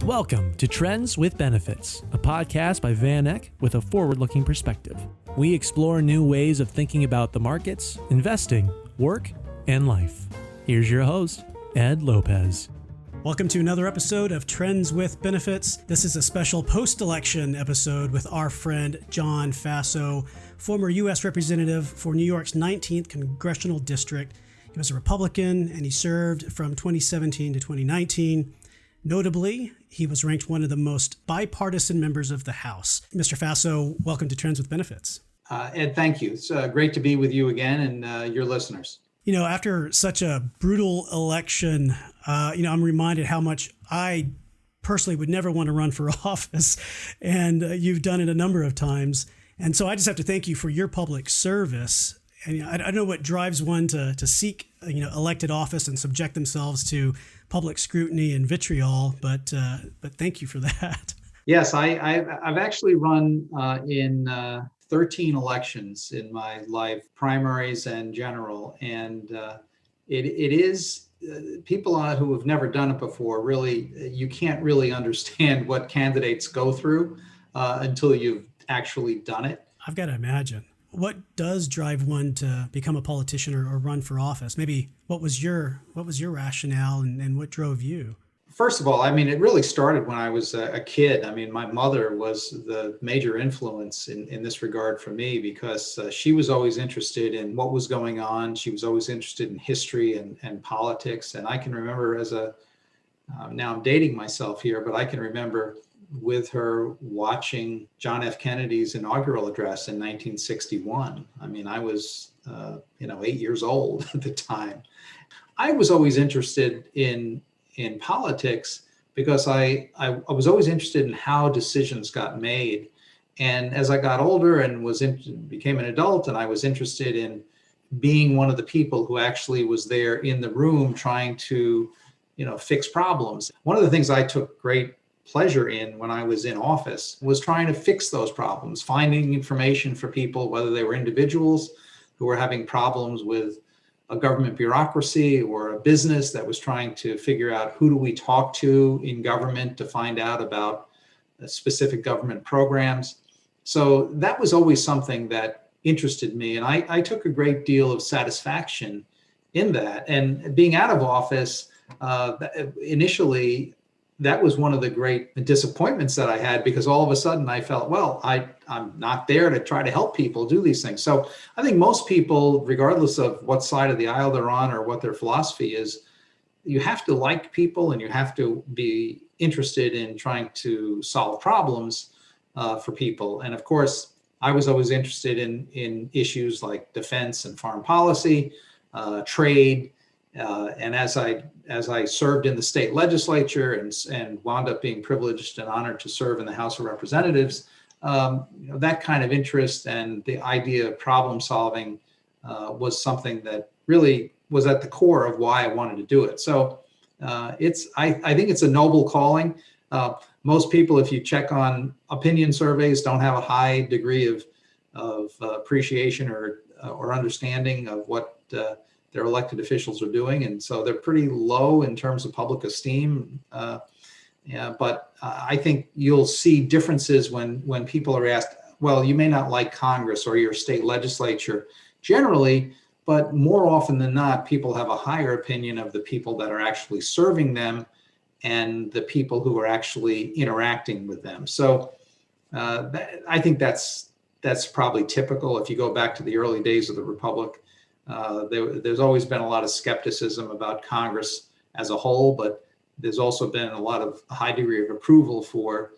Welcome to Trends with Benefits, a podcast by Van Eck with a forward-looking perspective. We explore new ways of thinking about the markets, investing, work, and life. Here's your host, Ed Lopez. Welcome to another episode of Trends with Benefits. This is a special post-election episode with our friend John Faso, former U.S. representative for New York's 19th Congressional District. He was a Republican and he served from 2017 to 2019. Notably, he was ranked one of the most bipartisan members of the House. Mr. Faso, welcome to Trends with Benefits. Ed, thank you. It's great to be with you again and your listeners. You know, after such a brutal election, I'm reminded how much I personally would never want to run for office, and you've done it a number of times. And so I just have to thank you for your public service. And I don't know what drives one to seek, elected office and subject themselves to public scrutiny and vitriol, but thank you for that. Yes, I've actually run in 13 elections in my life, primaries and general, and it is people who have never done it before. Really, you can't really understand what candidates go through until you've actually done it. I've got to imagine. What does drive one to become a politician or run for office? Maybe what was your rationale and what drove you? First of all, it really started when I was a kid. My mother was the major influence in this regard for me because she was always interested in what was going on. She was always interested in history and politics. And I can remember now I'm dating myself here, but I can remember with her watching John F. Kennedy's inaugural address in 1961. I was, 8 years old at the time. I was always interested in politics because I was always interested in how decisions got made. And as I got older and became an adult, and I was interested in being one of the people who actually was there in the room trying to, fix problems. One of the things I took great pleasure in when I was in office was trying to fix those problems, finding information for people, whether they were individuals who were having problems with a government bureaucracy or a business that was trying to figure out who do we talk to in government to find out about specific government programs. So that was always something that interested me. And I took a great deal of satisfaction in that. And being out of office, initially, that was one of the great disappointments that I had because all of a sudden I felt, I'm not there to try to help people do these things. So I think most people, regardless of what side of the aisle they're on or what their philosophy is, you have to like people and you have to be interested in trying to solve problems for people. And of course, I was always interested in issues like defense and foreign policy, trade. And as I served in the state legislature and wound up being privileged and honored to serve in the House of Representatives, that kind of interest and the idea of problem solving was something that really was at the core of why I wanted to do it. So I think it's a noble calling. Most people, if you check on opinion surveys, don't have a high degree of appreciation or understanding of what their elected officials are doing. And so they're pretty low in terms of public esteem. But I think you'll see differences when people are asked, well, you may not like Congress or your state legislature generally, but more often than not, people have a higher opinion of the people that are actually serving them and the people who are actually interacting with them. So I think that's probably typical. If you go back to the early days of the Republic, there's always been a lot of skepticism about Congress as a whole, but there's also been a high degree of approval for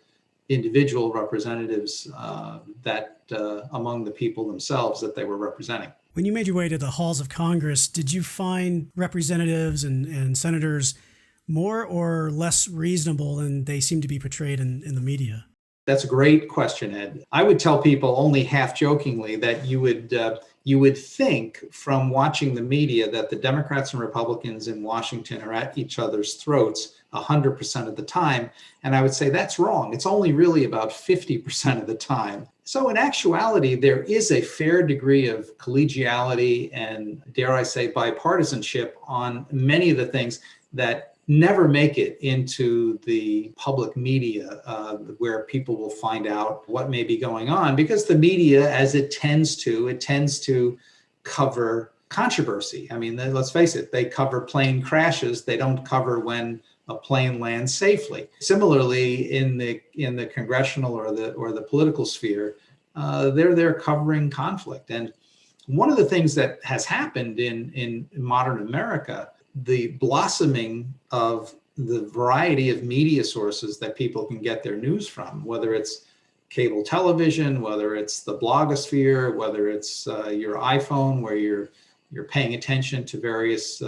individual representatives that among the people themselves that they were representing. When you made your way to the halls of Congress, did you find representatives and senators more or less reasonable than they seem to be portrayed in the media? That's a great question, Ed. I would tell people only half jokingly that you would think from watching the media that the Democrats and Republicans in Washington are at each other's throats 100% of the time. And I would say that's wrong. It's only really about 50% of the time. So in actuality, there is a fair degree of collegiality and, dare I say, bipartisanship on many of the things that never make it into the public media where people will find out what may be going on, because the media, as it tends to cover controversy. I mean, let's face it, they cover plane crashes. They don't cover when a plane lands safely. Similarly, in the congressional or the political sphere, they're covering conflict. And one of the things that has happened in modern America, the blossoming of the variety of media sources that people can get their news from, whether it's cable television, whether it's the blogosphere, whether it's your iPhone, where you're paying attention to various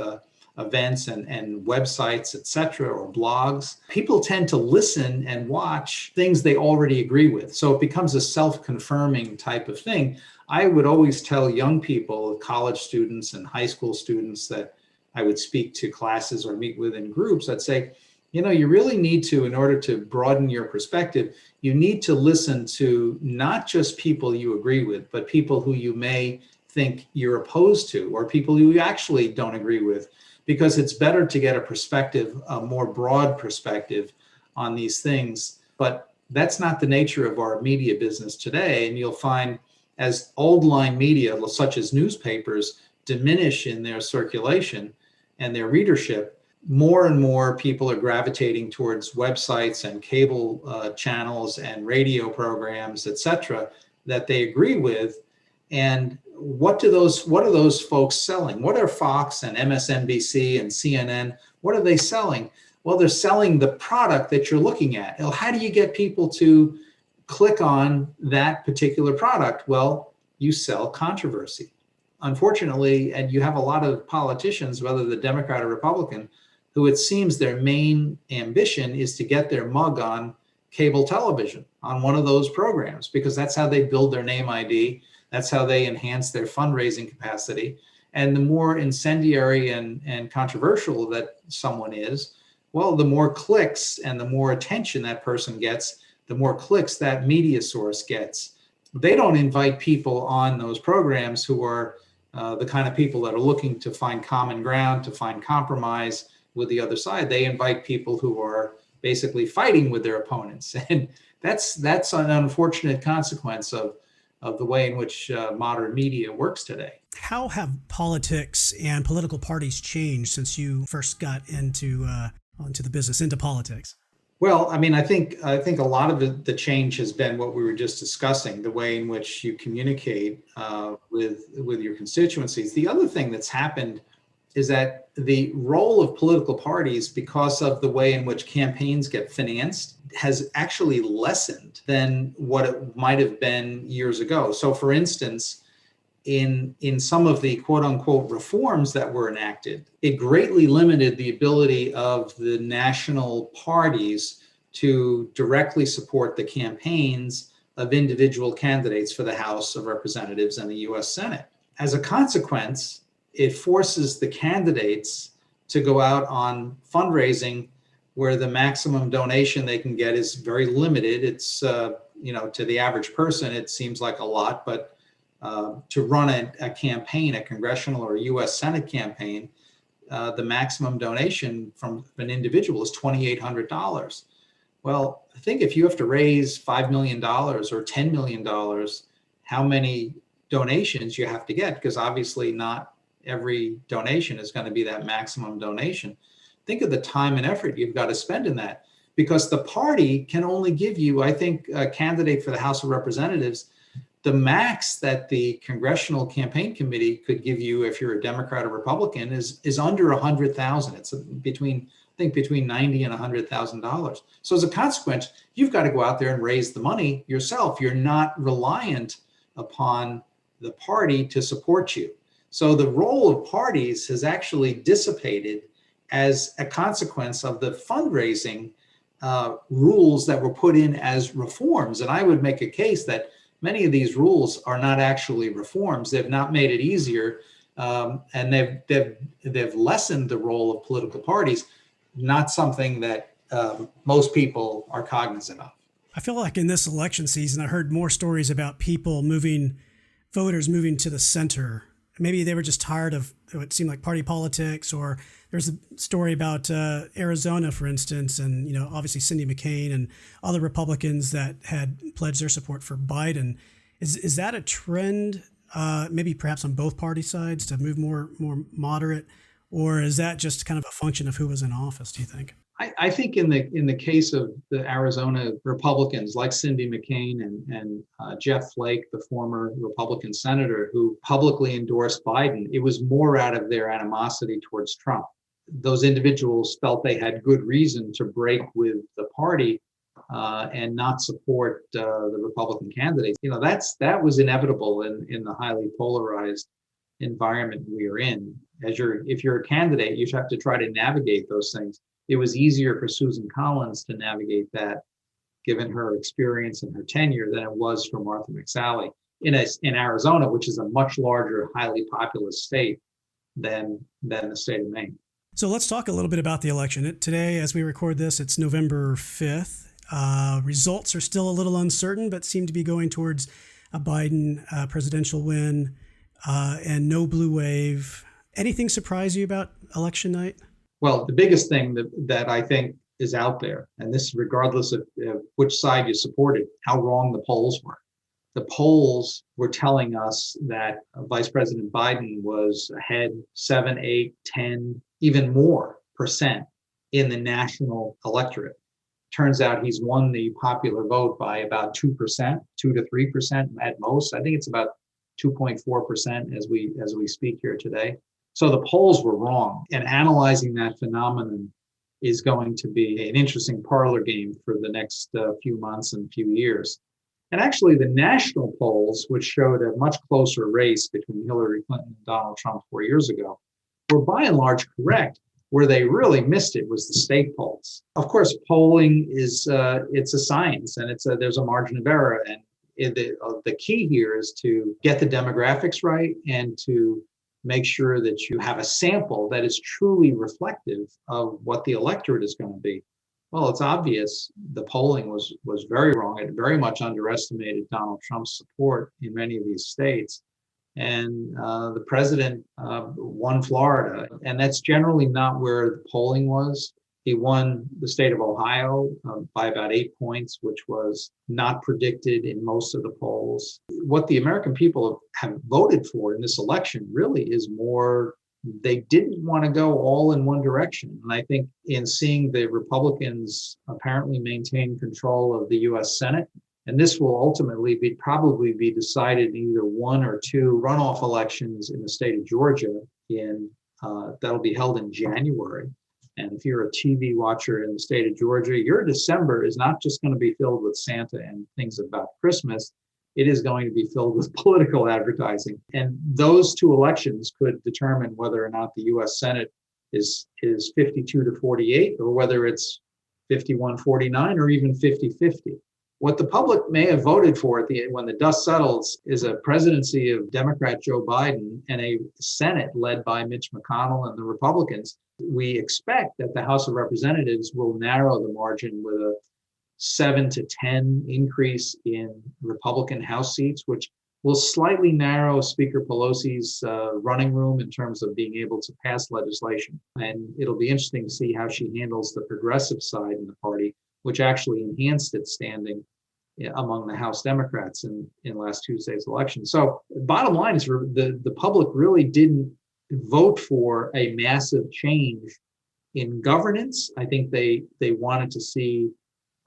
events and websites, etc., or blogs. People tend to listen and watch things they already agree with. So it becomes a self-confirming type of thing. I would always tell young people, college students and high school students that I would speak to classes or meet with in groups, I'd say, you really need to, in order to broaden your perspective, you need to listen to not just people you agree with, but people who you may think you're opposed to, or people who you actually don't agree with, because it's better to get a perspective, a more broad perspective on these things. But that's not the nature of our media business today. And you'll find as old line media, such as newspapers, diminish in their circulation and their readership, more and more people are gravitating towards websites and cable channels and radio programs, etc., that they agree with. And what are those folks selling? What are Fox and MSNBC and CNN? What are they selling? Well, they're selling the product that you're looking at. Well, how do you get people to click on that particular product? Well, you sell controversy. Unfortunately, and you have a lot of politicians, whether the Democrat or Republican, who it seems their main ambition is to get their mug on cable television, on one of those programs, because that's how they build their name ID. That's how they enhance their fundraising capacity. And the more incendiary and controversial that someone is, well, the more clicks and the more attention that person gets, the more clicks that media source gets. They don't invite people on those programs who are the kind of people that are looking to find common ground, to find compromise with the other side. They invite people who are basically fighting with their opponents. And that's an unfortunate consequence of the way in which modern media works today. How have politics and political parties changed since you first got onto the business, into politics? Well, I mean, I think a lot of the change has been what we were just discussing, the way in which you communicate with your constituencies. The other thing that's happened is that the role of political parties, because of the way in which campaigns get financed, has actually lessened than what it might have been years ago. So, for instance, in some of the quote unquote reforms that were enacted, it greatly limited the ability of the national parties to directly support the campaigns of individual candidates for the House of Representatives and the U.S. Senate. As a consequence, it forces the candidates to go out on fundraising where the maximum donation they can get is very limited. It's, to the average person, it seems like a lot, but to run a campaign, a congressional or a U.S. Senate campaign, the maximum donation from an individual is $2,800. Well, I think if you have to raise $5 million or $10 million, how many donations you have to get, because obviously not every donation is going to be that maximum donation. Think of the time and effort you've got to spend in that, because the party can only give you, I think, a candidate for the House of Representatives, the max that the Congressional Campaign Committee could give you if you're a Democrat or Republican is under $100,000. It's between $90,000 and $100,000. So as a consequence, you've got to go out there and raise the money yourself. You're not reliant upon the party to support you. So the role of parties has actually dissipated as a consequence of the fundraising rules that were put in as reforms. And I would make a case that many of these rules are not actually reforms. They've not made it easier, and they've lessened the role of political parties, not something that most people are cognizant of. I feel like in this election season, I heard more stories about voters moving to the center maybe they were just tired of what seemed like party politics, or there's a story about Arizona, for instance, and, obviously Cindy McCain and other Republicans that had pledged their support for Biden. Is that a trend, maybe perhaps on both party sides, to move more moderate, or is that just kind of a function of who was in office, do you think? I think in the case of the Arizona Republicans, like Cindy McCain and Jeff Flake, the former Republican senator who publicly endorsed Biden, it was more out of their animosity towards Trump. Those individuals felt they had good reason to break with the party and not support the Republican candidates. That was inevitable in the highly polarized environment we are in. If you're a candidate, you have to try to navigate those things. It was easier for Susan Collins to navigate that, given her experience and her tenure, than it was for Martha McSally in Arizona, which is a much larger, highly populous state than the state of Maine. So let's talk a little bit about the election. Today, as we record this, it's November 5th. Results are still a little uncertain, but seem to be going towards a Biden presidential win and no blue wave. Anything surprise you about election night? Well, the biggest thing that I think is out there, and this is regardless of which side you supported, how wrong the polls were. The polls were telling us that Vice President Biden was ahead 7, 8, 10, even more percent in the national electorate. Turns out he's won the popular vote by about 2%, 2 to 3% at most. I think it's about 2.4% as we speak here today. So the polls were wrong, and analyzing that phenomenon is going to be an interesting parlor game for the next few months and few years. And actually, the national polls, which showed a much closer race between Hillary Clinton and Donald Trump 4 years ago, were by and large correct. Where they really missed it was the state polls. Of course, polling is it's a science, and there's a margin of error. And the key here is to get the demographics right and to make sure that you have a sample that is truly reflective of what the electorate is going to be. Well, it's obvious the polling was very wrong. It very much underestimated Donald Trump's support in many of these states. And the president won Florida, and that's generally not where the polling was. He won the state of Ohio by about 8 points, which was not predicted in most of the polls. What the American people have voted for in this election really is more, they didn't want to go all in one direction. And I think in seeing the Republicans apparently maintain control of the U.S. Senate, and this will ultimately probably be decided in either one or two runoff elections in the state of Georgia that'll be held in January. And if you're a TV watcher in the state of Georgia, your December is not just going to be filled with Santa and things about Christmas. It is going to be filled with political advertising. And those two elections could determine whether or not the U.S. Senate is 52 to 48, or whether it's 51-49 or even 50-50. What the public may have voted for when the dust settles is a presidency of Democrat Joe Biden and a Senate led by Mitch McConnell and the Republicans. We expect that the House of Representatives will narrow the margin with a 7 to 10 increase in Republican House seats, which will slightly narrow Speaker Pelosi's running room in terms of being able to pass legislation. And it'll be interesting to see how she handles the progressive side in the party, which actually enhanced its standing among the House Democrats in last Tuesday's election. So bottom line is the public really didn't vote for a massive change in governance. I think they wanted to see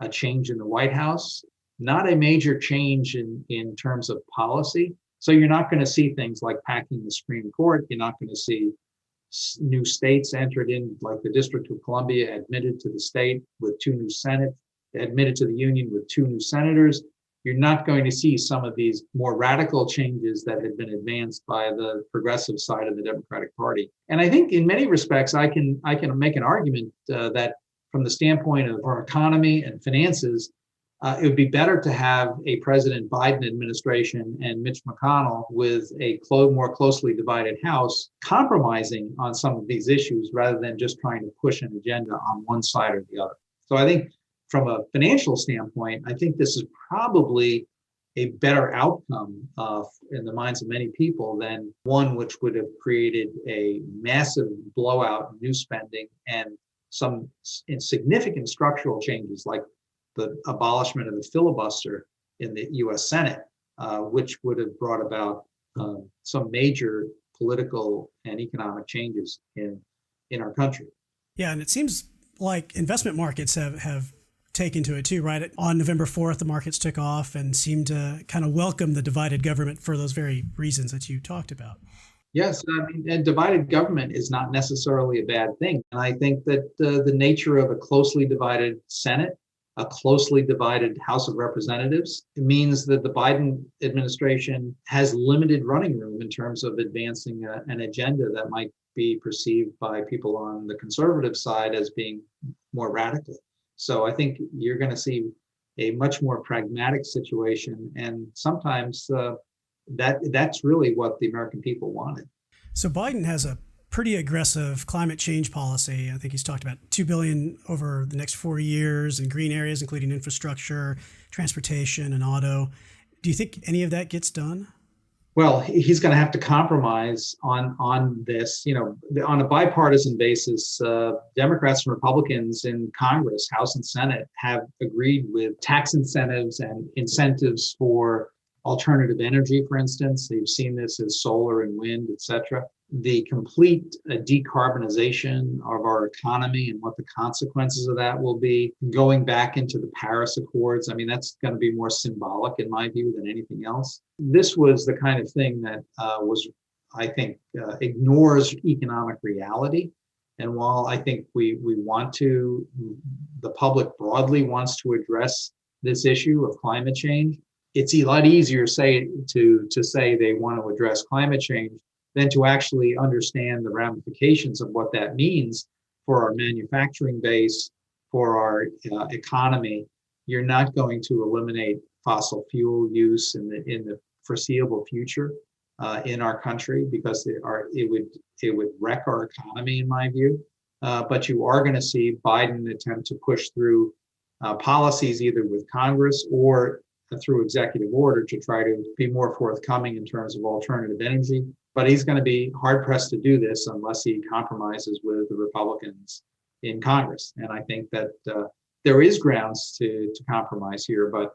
a change in the White House, not a major change in terms of policy. So you're not going to see things like packing the Supreme Court. You're not going to see new states entered in, like the District of Columbia admitted to the state with 2 new Senate, admitted to the Union with 2 new senators. You're not going to see some of these more radical changes that had been advanced by the progressive side of the Democratic Party. And I think in many respects, I can make an argument that from the standpoint of our economy and finances, it would be better to have a President Biden administration and Mitch McConnell with a more closely divided House compromising on some of these issues rather than just trying to push an agenda on one side or the other. So I think from a financial standpoint, I think this is probably a better outcome in the minds of many people than one which would have created a massive blowout in new spending and some significant structural changes like the abolishment of the filibuster in the U.S. Senate, which would have brought about some major political and economic changes in our country. Yeah, and it seems like investment markets have taken to it too, right? On November 4th, the markets took off and seemed to kind of welcome the divided government for those very reasons that you talked about. Yes, I mean, and divided government is not necessarily a bad thing. And I think that the nature of a closely divided Senate, a closely divided House of Representatives, it means that the Biden administration has limited running room in terms of advancing an agenda that might be perceived by people on the conservative side as being more radical. So I think you're going to see a much more pragmatic situation, and sometimes that's really what the American people wanted. So Biden has a pretty aggressive climate change policy. I think he's talked about $2 billion over the next 4 years in green areas, including infrastructure, transportation, and auto. Do you think any of that gets done? Well, he's going to have to compromise on this, on a bipartisan basis. Democrats and Republicans in Congress, House and Senate, have agreed with tax incentives and incentives for alternative energy, for instance. You've seen this as solar and wind, et cetera. The complete decarbonization of our economy and what the consequences of that will be, going back into the Paris Accords. I mean, that's going to be more symbolic in my view than anything else. This was the kind of thing that ignores economic reality. And while I think we want to, the public broadly wants to address this issue of climate change, it's a lot easier to say they want to address climate change than to actually understand the ramifications of what that means for our manufacturing base, for our economy. You're not going to eliminate fossil fuel use in the foreseeable future in our country, because it would wreck our economy, in my view. But you are going to see Biden attempt to push through policies either with Congress or through executive order to try to be more forthcoming in terms of alternative energy. But he's going to be hard pressed to do this unless he compromises with the Republicans in Congress. And I think that there is grounds to compromise here, but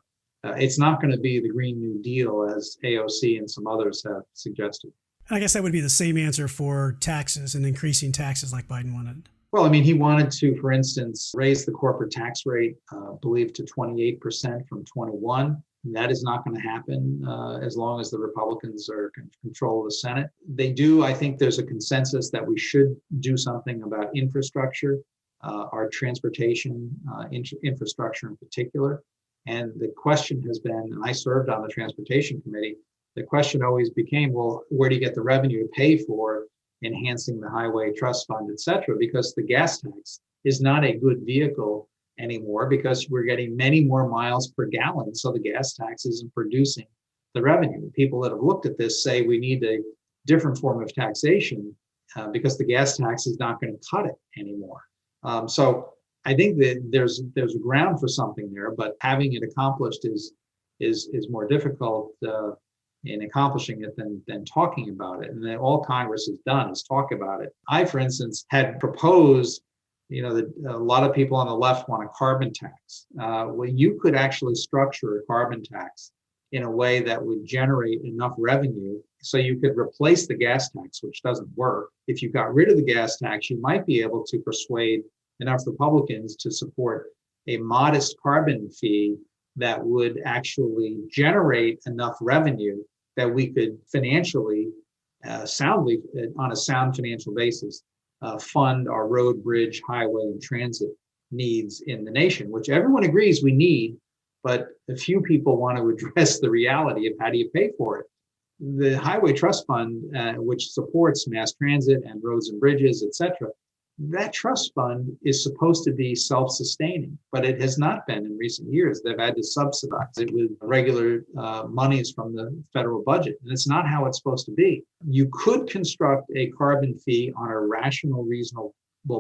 it's not going to be the Green New Deal as AOC and some others have suggested. I guess that would be the same answer for taxes and increasing taxes like Biden wanted. Well, I mean, he wanted to, for instance, raise the corporate tax rate, I believe, to 28% from 21%. That is not going to happen as long as the Republicans are in control of the Senate. I think there's a consensus that we should do something about infrastructure, our transportation infrastructure in particular. And the question has been, and I served on the Transportation Committee, the question always became, well, where do you get the revenue to pay for enhancing the Highway Trust Fund, et cetera? Because the gas tax is not a good vehicle anymore, because we're getting many more miles per gallon. So the gas tax isn't producing the revenue. People that have looked at this say we need a different form of taxation because the gas tax is not going to cut it anymore. So I think that there's a ground for something there, but having it accomplished is more difficult in accomplishing it than talking about it. And then all Congress has done is talk about it. I, for instance, had proposed, that a lot of people on the left want a carbon tax. Well, you could actually structure a carbon tax in a way that would generate enough revenue so you could replace the gas tax, which doesn't work. If you got rid of the gas tax, you might be able to persuade enough Republicans to support a modest carbon fee that would actually generate enough revenue that we could financially, soundly, on a sound financial basis, fund our road, bridge, highway, and transit needs in the nation, which everyone agrees we need, but a few people want to address the reality of how do you pay for it. The Highway Trust Fund, which supports mass transit and roads and bridges, et cetera, that trust fund is supposed to be self-sustaining, but it has not been in recent years. They've had to subsidize it with regular monies from the federal budget, and it's not how it's supposed to be. You could construct a carbon fee on a rational, reasonable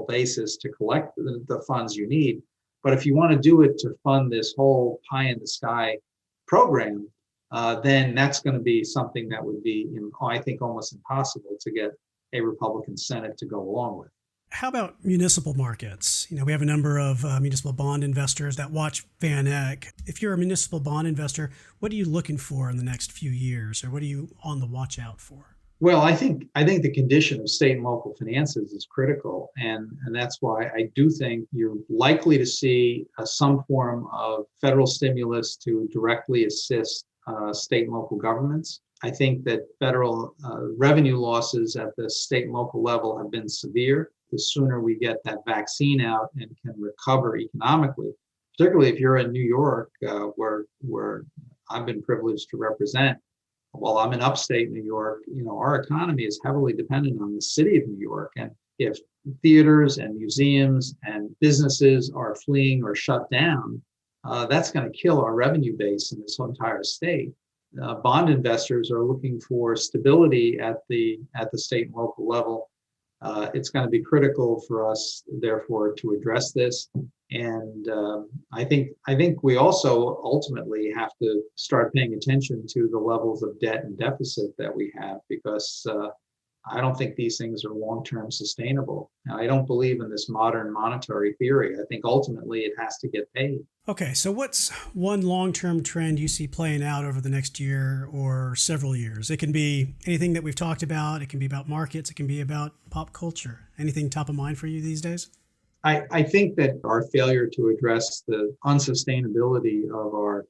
basis to collect the funds you need, but if you want to do it to fund this whole pie-in-the-sky program, then that's going to be something that would be, I think, almost impossible to get a Republican Senate to go along with. How about municipal markets? We have a number of municipal bond investors that watch Van Eck. If you're a municipal bond investor, what are you looking for in the next few years, or what are you on the watch out for? Well, I think the condition of state and local finances is critical, and that's why I do think you're likely to see some form of federal stimulus to directly assist state and local governments. I think that federal revenue losses at the state and local level have been severe. The sooner we get that vaccine out and can recover economically, particularly if you're in New York, where I've been privileged to represent. While I'm in upstate New York, our economy is heavily dependent on the city of New York. And if theaters and museums and businesses are fleeing or shut down, that's going to kill our revenue base in this entire state. Bond investors are looking for stability at the state and local level. It's going to be critical for us, therefore, to address this. And I think we also ultimately have to start paying attention to the levels of debt and deficit that we have, because I don't think these things are long-term sustainable. Now, I don't believe in this modern monetary theory. I think ultimately it has to get paid. Okay, so what's one long-term trend you see playing out over the next year or several years? It can be anything that we've talked about. It can be about markets. It can be about pop culture. Anything top of mind for you these days? I think that our failure to address the unsustainability of our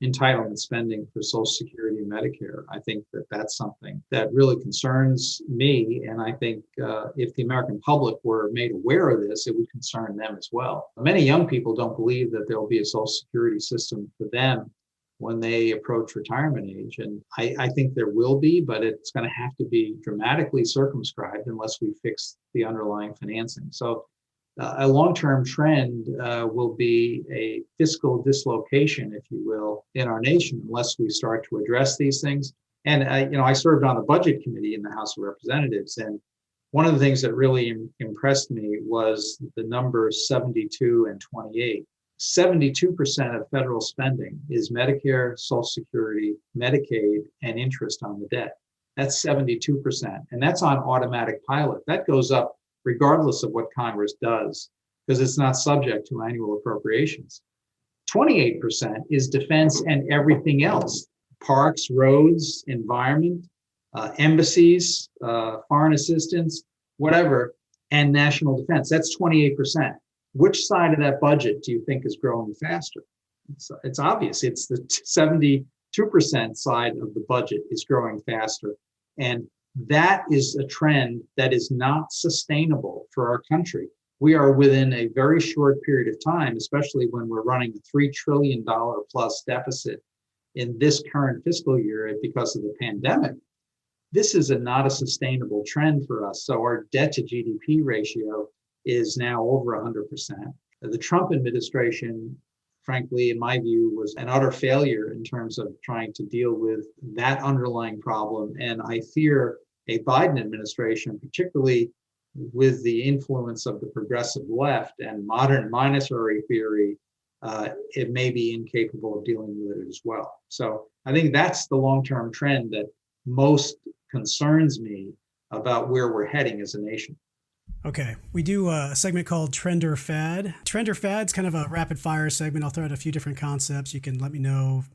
entitlement spending for Social Security and Medicare, I think that that's something that really concerns me. And I think if the American public were made aware of this, it would concern them as well. Many young people don't believe that there will be a Social Security system for them when they approach retirement age. And I think there will be, but it's going to have to be dramatically circumscribed unless we fix the underlying financing. So a long-term trend will be a fiscal dislocation, if you will, in our nation unless we start to address these things. And I served on the Budget Committee in the House of Representatives, and one of the things that really impressed me was the numbers 72 and 28. 72% of federal spending is Medicare, Social Security, Medicaid, and interest on the debt. That's 72%, and that's on automatic pilot. That goes up regardless of what Congress does, because it's not subject to annual appropriations. 28% is defense and everything else: parks, roads, environment, embassies, foreign assistance, whatever, and national defense. That's 28%. Which side of that budget do you think is growing faster? It's obvious. It's the 72% side of the budget is growing faster. And that is a trend that is not sustainable for our country. We are within a very short period of time, especially when we're running a $3 trillion plus deficit in this current fiscal year because of the pandemic. This is not a sustainable trend for us. So our debt to GDP ratio is now over 100%. The Trump administration, frankly, in my view, was an utter failure in terms of trying to deal with that underlying problem. And I fear a Biden administration, particularly with the influence of the progressive left and modern monetary theory, it may be incapable of dealing with it as well. So I think that's the long-term trend that most concerns me about where we're heading as a nation. Okay, we do a segment called Trend or Fad. Trend or Fad's kind of a rapid fire segment. I'll throw out a few different concepts. You can let me know,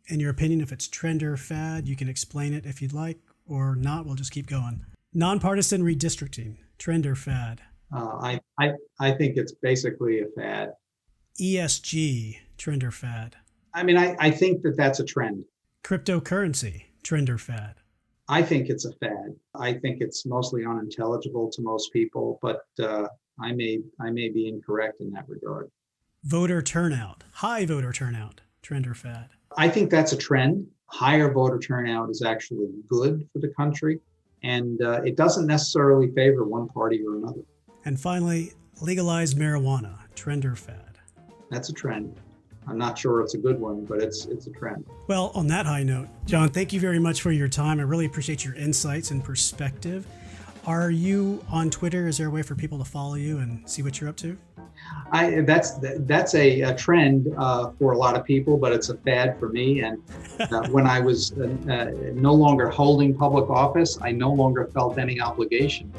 in your opinion, if it's trend or fad. You can explain it if you'd like, or not. We'll just keep going. Nonpartisan redistricting, trend or fad? I think it's basically a fad. ESG, trend or fad? I mean, I think that that's a trend. Cryptocurrency, trend or fad? I think it's a fad. I think it's mostly unintelligible to most people, but I may be incorrect in that regard. Voter turnout, high voter turnout, trend or fad? I think that's a trend. Higher voter turnout is actually good for the country, and it doesn't necessarily favor one party or another. And finally, legalized marijuana, trend or fad? That's a trend. I'm not sure it's a good one, but it's a trend. Well, on that high note, John, thank you very much for your time. I really appreciate your insights and perspective. Are you on Twitter? Is there a way for people to follow you and see what you're up to? That's a trend for a lot of people, but it's a fad for me. And when I was no longer holding public office, I no longer felt any obligation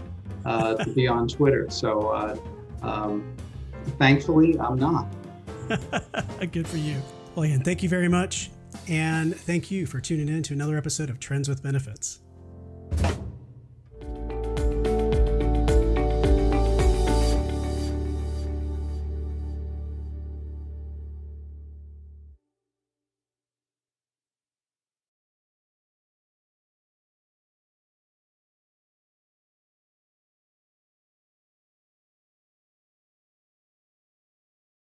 to be on Twitter. So thankfully, I'm not. Good for you. Well, Ian, thank you very much. And thank you for tuning in to another episode of Trends with Benefits.